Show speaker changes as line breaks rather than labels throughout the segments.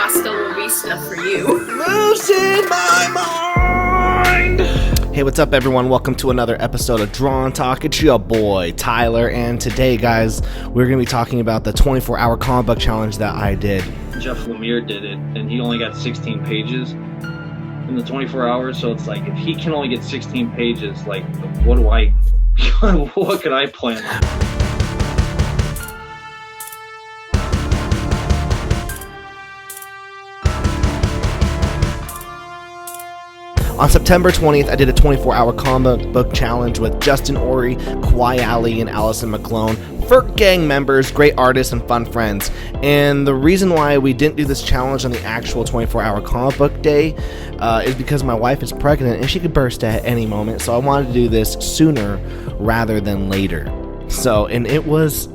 Hasta la vista for you.
Losing my mind. Hey, what's up, everyone? Welcome to another episode of Drawn Talk. It's your boy, Tyler, and today, guys, we're going to be talking about the 24-hour comic book challenge that I did.
Jeff Lemire did it, and he only got 16 pages in the 24 hours, so it's like, if he can only get 16 pages, like, what can I plan on?
On September 20th, I did a 24-hour comic book challenge with Justin Ory, Kawhi Ali, and Allison McClone. Ferk gang members, great artists, and fun friends. And the reason why we didn't do this challenge on the actual 24-hour comic book day is because my wife is pregnant and she could burst at any moment. So I wanted to do this sooner rather than later. So, and it was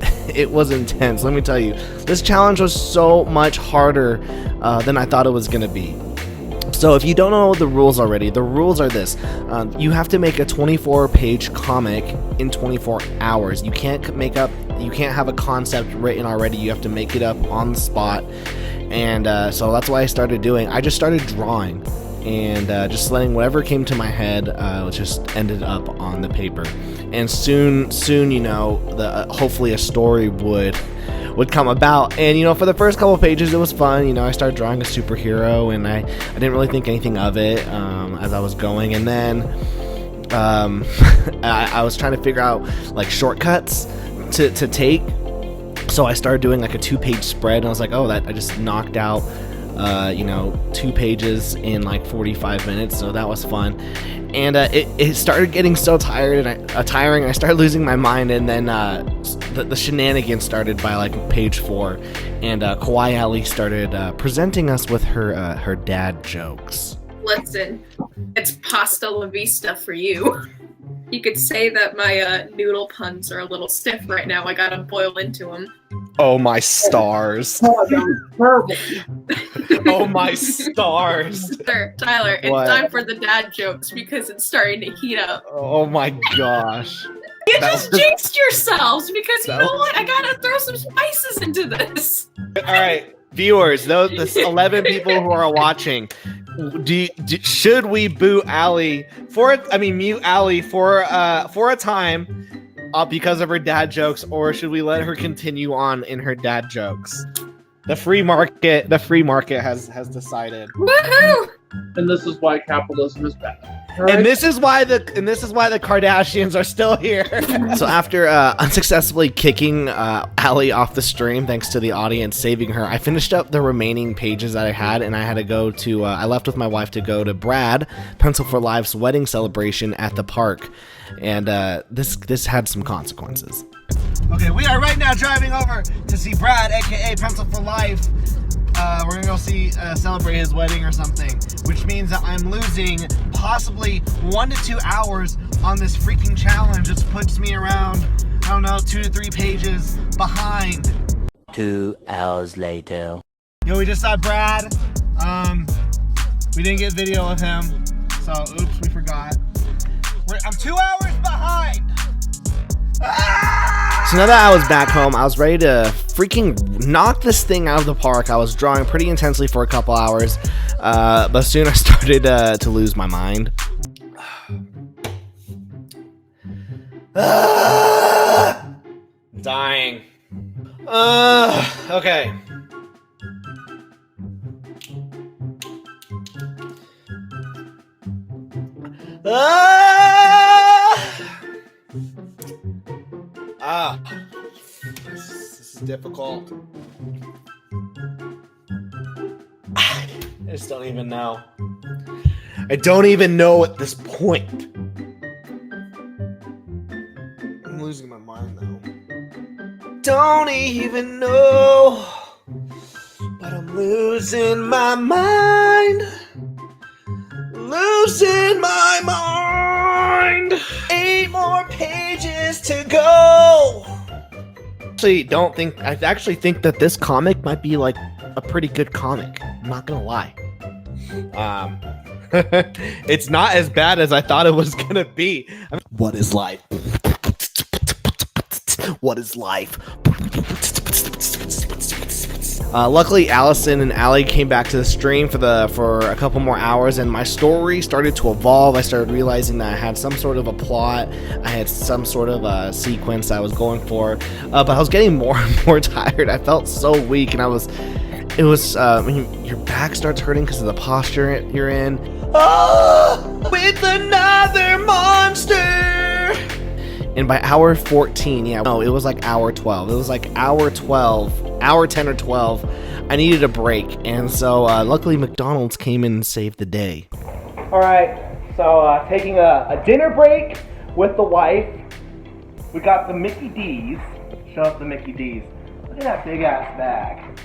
intense. Let me tell you, this challenge was so much harder than I thought it was going to be. So if you don't know the rules already, the rules are this. You have to make a 24-page comic in 24 hours. You can't have a concept written already. You have to make it up on the spot. And so that's what I started doing. I just started drawing and just letting whatever came to my head just ended up on the paper. And soon, you know, hopefully a story would come about. And you know, for the first couple of pages it was fun. You know, I started drawing a superhero and I didn't really think anything of it as I was going. And then I was trying to figure out like shortcuts to take, so I started doing like a 2-page spread, and I was like, oh, that I just knocked out 2 pages in like 45 minutes, so that was fun. And it started getting so tiring. I started losing my mind, and then the shenanigans started by like page 4, and Kawhi Ali started presenting us with her dad jokes.
Listen, it's pasta la vista for you. You could say that my noodle puns are a little stiff right now. I gotta boil into them.
Oh my stars. Oh my stars.
Tyler, it's time for the dad jokes because it's starting to heat up.
Oh my gosh.
You just jinxed yourselves because you know what? I gotta throw some spices into this.
All right, viewers, those 11 people who are watching, should we mute Ali for a time because of her dad jokes, or should we let her continue on in her dad jokes? The free market has decided.
Woohoo!
And this is why capitalism is bad.
Right? And this is why the Kardashians are still here. So after unsuccessfully kicking Ali off the stream, thanks to the audience saving her, I finished up the remaining pages that I had, and I had to go to. I left with my wife to go to Brad, Pencil for Life's wedding celebration at the park, and this had some consequences. Okay, we are right now driving over to see Brad, aka Pencil for Life. We're gonna go celebrate his wedding or something, which means that I'm losing possibly 1 to 2 hours on this freaking challenge. It puts me around, I don't know, 2 to 3 pages behind.
2 hours later.
Yo, we just saw Brad. We didn't get video of him, so oops, we forgot. I'm 2 hours behind. So now that I was back home, I was ready to freaking knock this thing out of the park. I was drawing pretty intensely for a couple hours, but soon I started to lose my mind. Dying. Okay. This is difficult. I just don't even know. I don't even know at this point. I'm losing my mind though. Don't even know, but I'm losing my mind. Losing my mind. 8 more pages to go. I actually think that this comic might be like a pretty good comic. I'm not gonna lie. It's not as bad as I thought it was gonna be. What is life? What is life? Luckily, Allison and Allie came back to the stream for a couple more hours, and my story started to evolve. I started realizing that I had some sort of a plot. I had some sort of a sequence I was going for, but I was getting more and more tired. I felt so weak, and when your back starts hurting because of the posture you're in. Oh, with another monster! And by hour 14, it was like hour 12. It was like hour 10 or 12. I needed a break, and so luckily McDonald's came in and saved the day. All right, so taking a dinner break with the wife. We got the Mickey D's. Show us the Mickey D's. Look at that big ass bag.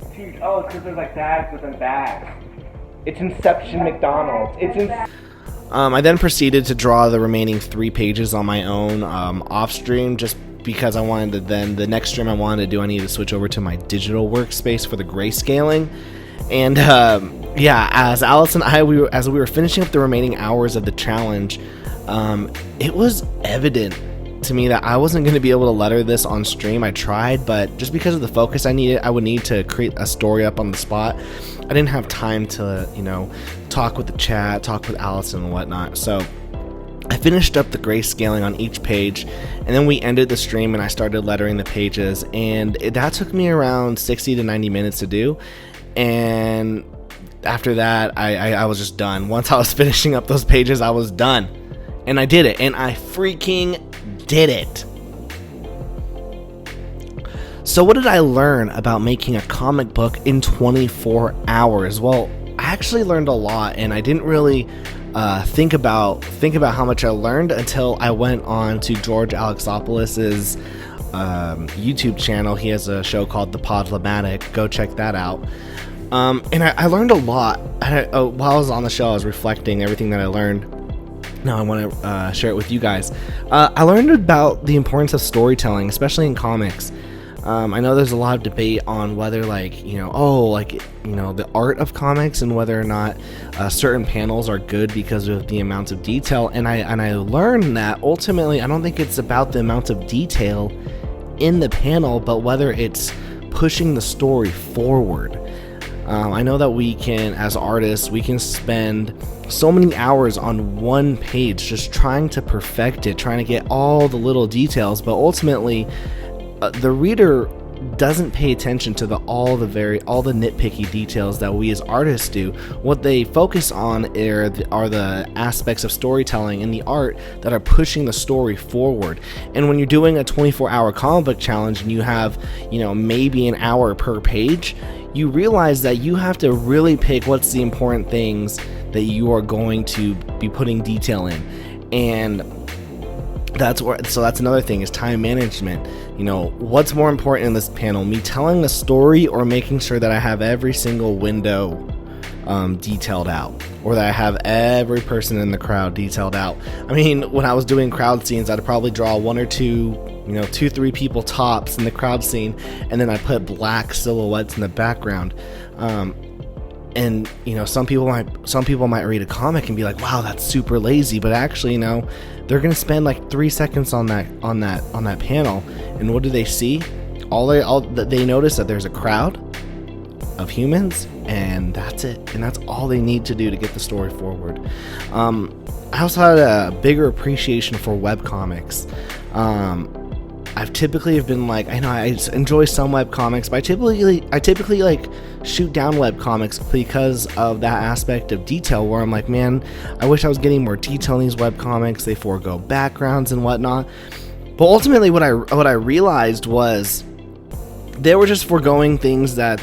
It's huge. Oh, it's because there's like bags within bags. It's Inception McDonald's. I then proceeded to draw the remaining 3 pages on my own off stream, just because I wanted to. Then the next stream I wanted to do, I needed to switch over to my digital workspace for the grayscaling. And as Alice and I, we were finishing up the remaining hours of the challenge, it was evident to me that I wasn't going to be able to letter this on stream. I tried, but just because of the focus I would need to create a story up on the spot, I didn't have time to, talk with the chat, talk with Allison and whatnot. So I finished up the grayscaling on each page, and then we ended the stream and I started lettering the pages, and that took me around 60 to 90 minutes to do. And after that, I was just done. Once I was finishing up those pages, I was done. And I did it, and I freaking did it. So what did I learn about making a comic book in 24 hours? Well, I actually learned a lot, and I didn't really think about how much I learned until I went on to George Alexopoulos' YouTube channel. He has a show called The Podlamatic. Go check that out. And I learned a lot. While I was on the show, I was reflecting everything that I learned. Now I want to share it with you guys. I learned about the importance of storytelling, especially in comics. I know there's a lot of debate on whether, the art of comics and whether or not certain panels are good because of the amount of detail. And I learned that ultimately, I don't think it's about the amount of detail in the panel, but whether it's pushing the story forward. I know that we can, as artists, we can spend so many hours on one page just trying to perfect it, trying to get all the little details, but ultimately the reader doesn't pay attention to all the nitpicky details that we as artists do. What they focus on are the aspects of storytelling and the art that are pushing the story forward. And when you're doing a 24-hour comic book challenge and you have, maybe an hour per page, you realize that you have to really pick what's the important things that you are going to be putting detail in. And that's another thing, is time management. What's more important in this panel, me telling a story or making sure that I have every single window detailed out, or that I have every person in the crowd detailed out. I mean, when I was doing crowd scenes, I'd probably draw 1 or 2, 2-3 people tops in the crowd scene, and then I put black silhouettes in the background. And some people might read a comic and be like, "Wow, that's super lazy," but actually, they're gonna spend like 3 seconds on that panel, and what do they see? They notice that there's a crowd of humans, and that's it, and that's all they need to do to get the story forward. I also had a bigger appreciation for webcomics. I've typically been like, I know I enjoy some webcomics, but I typically like shoot down webcomics because of that aspect of detail, where I'm like, man, I wish I was getting more detail in these webcomics. They forego backgrounds and whatnot. But ultimately, what I realized was they were just foregoing things that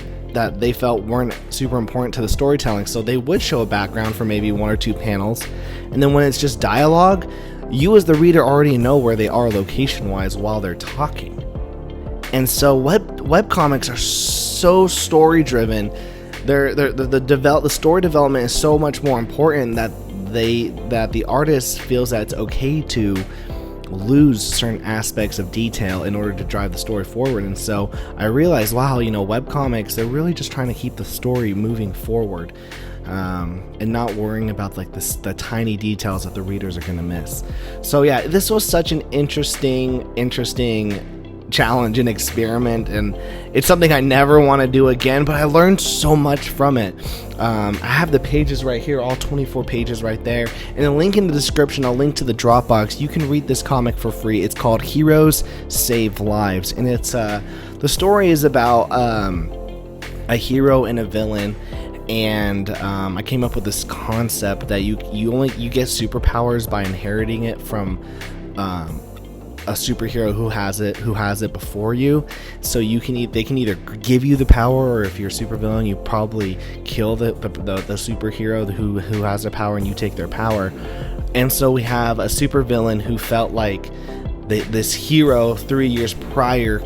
they felt weren't super important to the storytelling. So they would show a background for maybe 1 or 2 panels, and then when it's just dialogue, you as the reader already know where they are location-wise while they're talking. And so webcomics are so story-driven. The story development is so much more important that the artist feels that it's okay to lose certain aspects of detail in order to drive the story forward. And so I realized, wow, webcomics, they're really just trying to keep the story moving forward. And not worrying about like the tiny details that the readers are going to miss. So yeah, this was such an interesting challenge and experiment, and it's something I never want to do again, but I learned so much from it. I have the pages right here, all 24 pages right there, and a link in the description. I'll link to the Dropbox. You can read this comic for free. It's called Heroes Save Lives, and it's the story is about a hero and a villain. And I came up with this concept that you get superpowers by inheriting it from a superhero who has it before you. So they can either give you the power, or if you're a supervillain, you probably kill the superhero who has the power, and you take their power. And so we have a supervillain who felt like this hero 3 years prior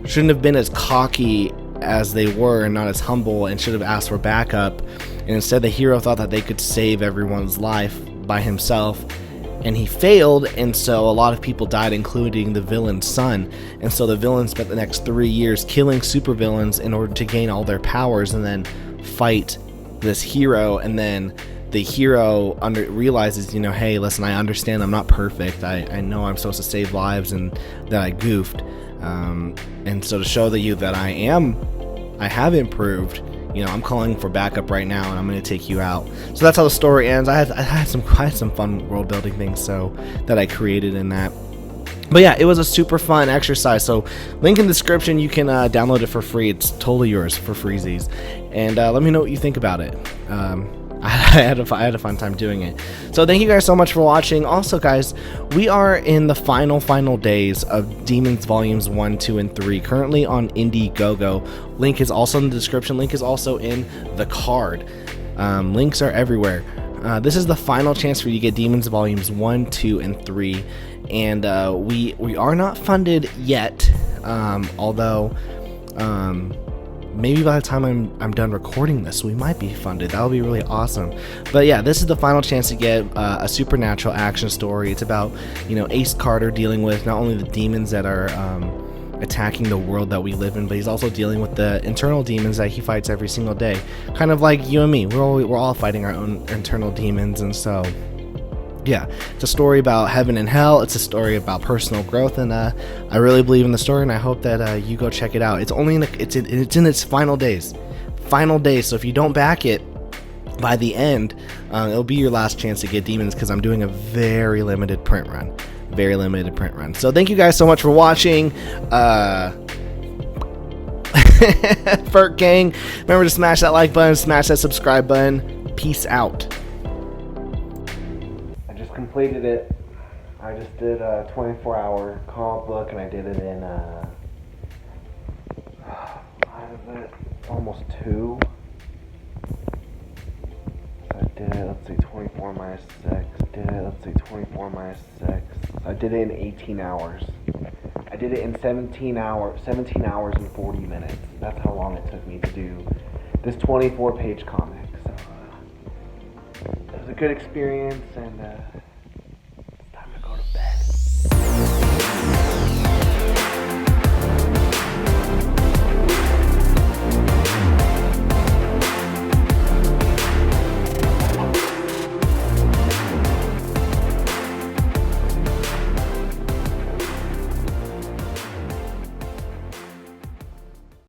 shouldn't have been as cocky as they were, and not as humble, and should have asked for backup. And instead, the hero thought that they could save everyone's life by himself, and he failed, and so a lot of people died, including the villain's son. And so the villain spent the next 3 years killing supervillains in order to gain all their powers and then fight this hero. And then the hero realizes, hey, listen, I understand I'm not perfect. I know I'm supposed to save lives and that I goofed. And so to show you that I have improved, I'm calling for backup right now, and I'm going to take you out. So that's how the story ends. I had some fun world building things that I created in that. But yeah, it was a super fun exercise. So link in the description. You can download it for free. It's totally yours for freezies. And let me know what you think about it. I had a fun time doing it. So thank you guys so much for watching. Also, guys, we are in the final days of Demons Volumes 1, 2, and 3, currently on Indiegogo. Link is also in the description. Link is also in the card. Links are everywhere. This is the final chance for you to get Demons Volumes 1, 2, and 3. And we are not funded yet, although maybe by the time I'm done recording this, we might be funded. That would be really awesome. But yeah, this is the final chance to get a supernatural action story. It's about, Ace Carter dealing with not only the demons that are attacking the world that we live in, but he's also dealing with the internal demons that he fights every single day. Kind of like you and me. We're all fighting our own internal demons, and so yeah, it's a story about heaven and hell. It's a story about personal growth, and I really believe in the story, and I hope that you go check it out. It's only it's in its final days. So if you don't back it by the end, it'll be your last chance to get Demons, because I'm doing a very limited print run. So thank you guys so much for watching. Ferk Gang, remember to smash that like button, smash that subscribe button. Peace out. Completed it. I just did a 24-hour comic book, and I did it in almost 2. So I did it, let's see, 24 minus 6. 24 minus 6. I did it in 18 hours. I did it in 17 hours and 40 minutes. That's how long it took me to do this 24-page comic. So it was a good experience, and